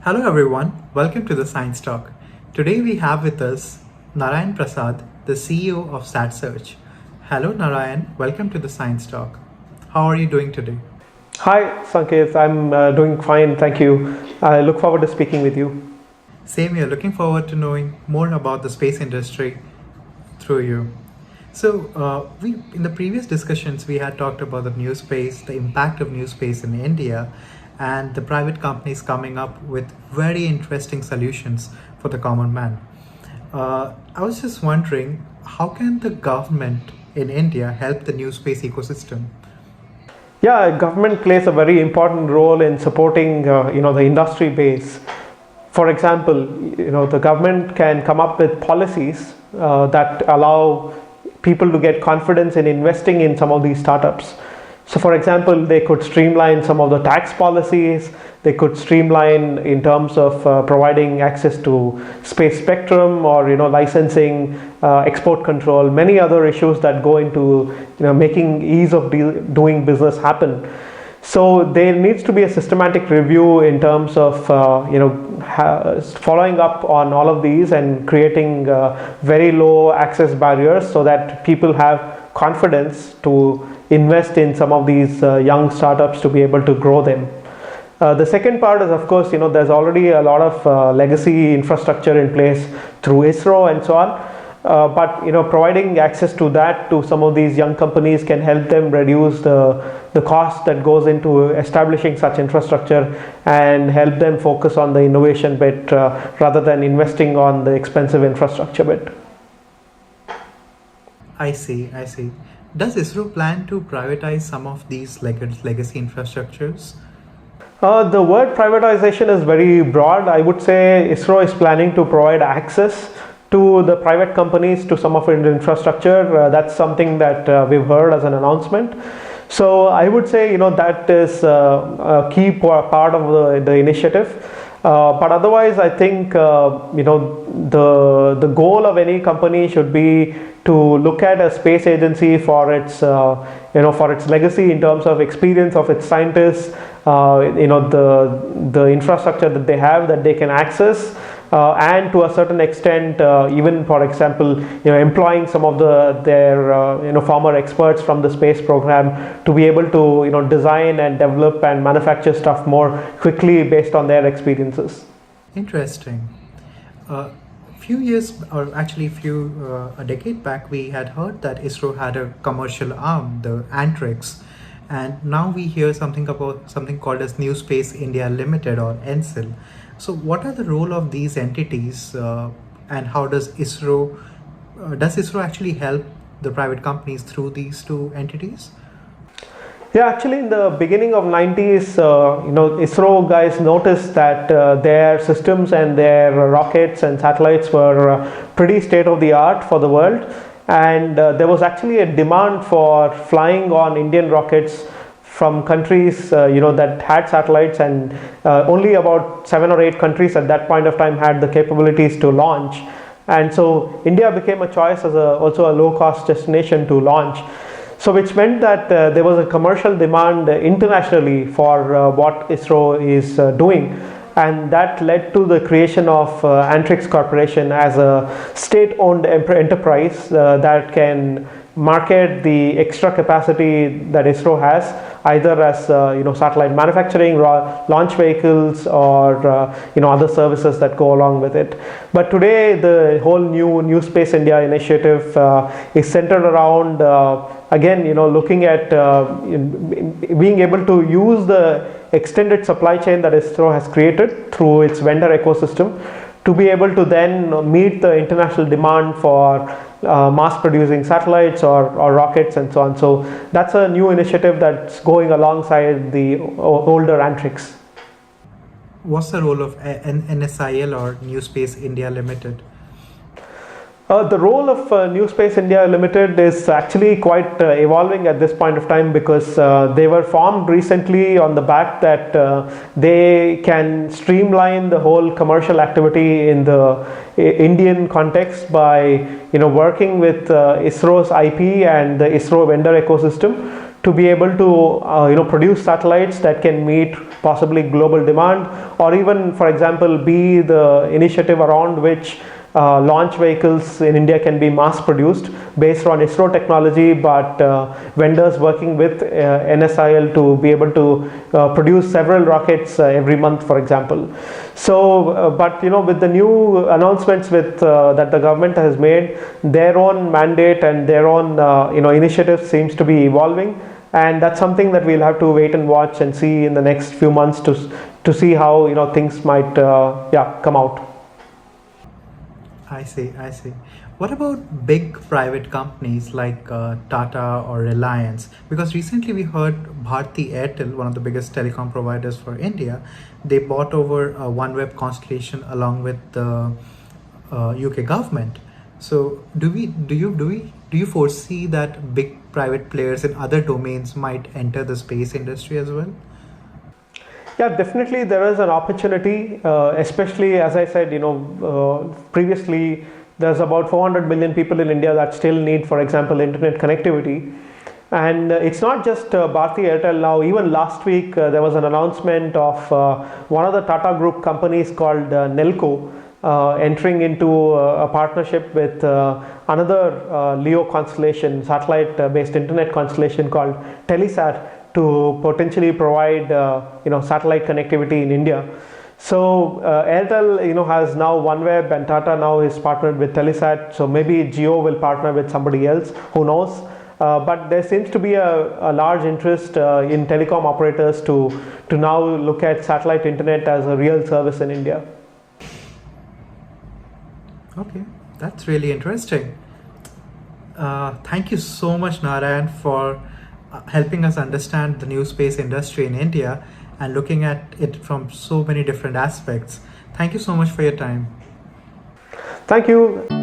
Hello everyone, welcome to the Science Talk. Today we have with us Narayan Prasad, the CEO of StatSearch. Hello Narayan, welcome to the Science Talk. How are you doing today? Hi, Sanket. I'm doing fine, thank you. I look forward to speaking with you. Same here, looking forward to knowing more about the space industry through you. We in the previous discussions we had talked about the new space, the impact of new space in India, and the private companies coming up with very interesting solutions for the common man. I was just wondering, how can the government in India help the new space ecosystem? Yeah, government plays a very important role in supporting, the industry base. For example, the government can come up with policies that allow people to get confidence in investing in some of these startups. So, for example, they could streamline some of the tax policies. They could streamline in terms of providing access to space spectrum or licensing, export control, many other issues that go into making ease of doing business happen. So there needs to be a systematic review in terms of following up on all of these and creating very low access barriers so that people have confidence to invest in some of these young startups to be able to grow them. The second part is, of course, there's already a lot of legacy infrastructure in place through ISRO and so on. But providing access to that to some of these young companies can help them reduce the cost that goes into establishing such infrastructure and help them focus on the innovation bit rather than investing on the expensive infrastructure bit. I see. Does ISRO plan to privatize some of these legacy infrastructures? The word privatization is very broad. I would say ISRO is planning to provide access to the private companies to some of its infrastructure. That's something that we've heard as an announcement. So I would say that is a key part of the initiative. But otherwise, I think the goal of any company should be to look at a space agency for its for its legacy in terms of experience of its scientists, the infrastructure that they have that they can access. And to a certain extent, even for example, employing some of their former experts from the space program to be able to design and develop and manufacture stuff more quickly based on their experiences. Interesting. A decade back, we had heard that ISRO had a commercial arm, the Antrix, and now we hear something called as New Space India Limited or NSIL. So, what are the role of these entities, and how does ISRO actually help the private companies through these two entities? Yeah, actually, in the beginning of 90s, ISRO guys noticed that their systems and their rockets and satellites were pretty state of the art for the world, and there was actually a demand for flying on Indian rockets from countries that had satellites, and only about 7 or 8 countries at that point of time had the capabilities to launch. And so India became a choice as also a low cost destination to launch. So which meant that there was a commercial demand internationally for what ISRO is doing, and that led to the creation of Antrix Corporation as a state-owned enterprise that can market the extra capacity that ISRO has, either as satellite manufacturing, launch vehicles, or other services that go along with it. But today, the whole new Space India initiative is centered around again looking at being able to use the extended supply chain that ISRO has created through its vendor ecosystem to be able to then meet the international demand for mass producing satellites or rockets and so on. So that's a new initiative that's going alongside the older Antrix. What's the role of NSIL or New Space India Limited? The role of New Space India Limited is actually quite evolving at this point of time, because they were formed recently on the back that they can streamline the whole commercial activity in the Indian context by working with ISRO's IP and the ISRO vendor ecosystem to be able to produce satellites that can meet possibly global demand, or even, for example, be the initiative around which launch vehicles in India can be mass produced based on ISRO technology, but vendors working with NSIL to be able to produce several rockets every month, for example. So, but with the new announcements that the government has made, their own mandate and their own initiative seems to be evolving, and that's something that we'll have to wait and watch and see in the next few months to see how things might come out. I see, I see. What about big private companies like Tata or Reliance? Because recently we heard Bharti Airtel, one of the biggest telecom providers for India, they bought over OneWeb constellation along with the UK government. So do you foresee that big private players in other domains might enter the space industry as well? Yeah, definitely there is an opportunity, especially as I said, previously there's about 400 million people in India that still need, for example, internet connectivity. And it's not just Bharti Airtel now. Even last week there was an announcement of one of the Tata Group companies called Nelco entering into a partnership with another LEO constellation, satellite-based internet constellation called Telesat, to potentially provide satellite connectivity in India. So Airtel has now OneWeb, and Tata now is partnered with Telesat. So maybe Jio will partner with somebody else, who knows. But there seems to be a large interest in telecom operators to now look at satellite internet as a real service in India. Okay, that's really interesting. Thank you so much, Narayan, for helping us understand the new space industry in India and looking at it from so many different aspects. Thank you so much for your time. Thank you.